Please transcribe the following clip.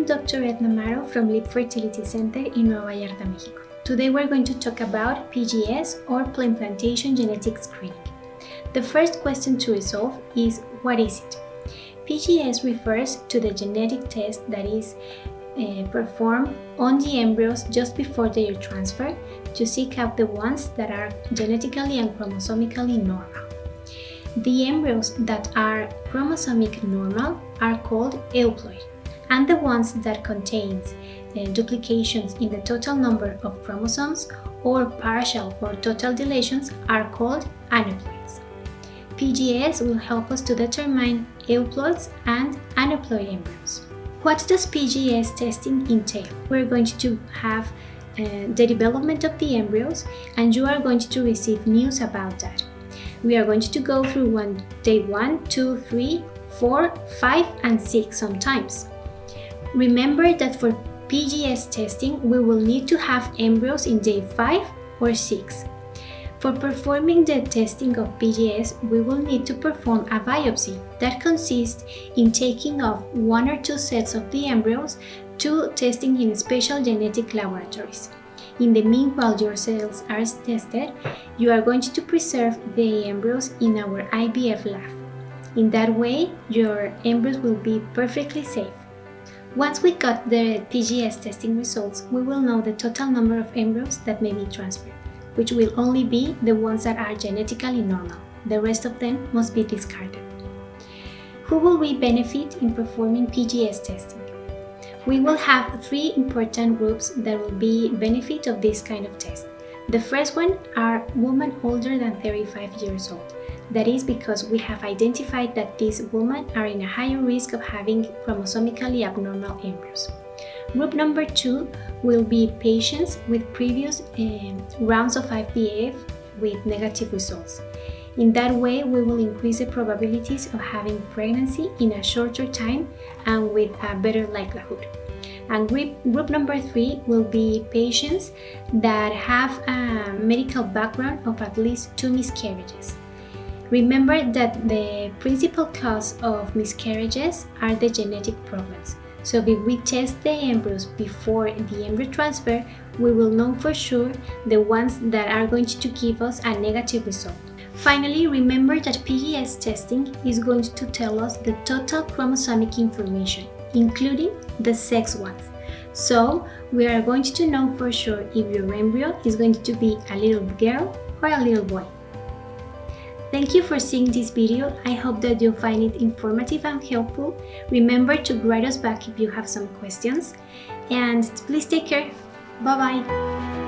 I'm Dr. Edna Amaro from Fertility Center in Nueva Vallarta, Mexico. Today we're going to talk about PGS or Preimplantation genetic screening. The first question to resolve is, what is it? PGS refers to the genetic test that is performed on the embryos just before they are transferred to seek out the ones that are genetically and chromosomically normal. The embryos that are chromosomic normal are called euploid, and the ones that contain duplications in the total number of chromosomes or partial or total deletions are called aneuploids. PGS will help us to determine euploids and aneuploid embryos. What does PGS testing entail? We're going to have the development of the embryos, and you are going to receive news about that. We are going to go through day 1, 2, 3, 4, 5, and 6 sometimes. Remember that for PGS testing, we will need to have embryos in day 5 or 6. For performing the testing of PGS, we will need to perform a biopsy that consists in taking off 1 or 2 sets of the embryos to testing in special genetic laboratories. In the meanwhile your cells are tested, you are going to preserve the embryos in our IVF lab. In that way, your embryos will be perfectly safe. Once we got the PGS testing results, we will know the total number of embryos that may be transferred, which will only be the ones that are genetically normal. The rest of them must be discarded. Who will we benefit in performing PGS testing? We will have 3 important groups that will be benefit of this kind of test. The first one are women older than 35 years old. That is because we have identified that these women are in a higher risk of having chromosomically abnormal embryos. Group number 2 will be patients with previous rounds of IVF with negative results. In that way, we will increase the probabilities of having pregnancy in a shorter time and with a better likelihood. And group number 3 will be patients that have a medical background of at least 2 miscarriages. Remember that the principal cause of miscarriages are the genetic problems. So if we test the embryos before the embryo transfer, we will know for sure the ones that are going to give us a negative result. Finally, remember that PGS testing is going to tell us the total chromosomic information, including the sex ones. So we are going to know for sure if your embryo is going to be a little girl or a little boy. Thank you for seeing this video. I hope that you find it informative and helpful. Remember to write us back if you have some questions. And please take care. Bye-bye.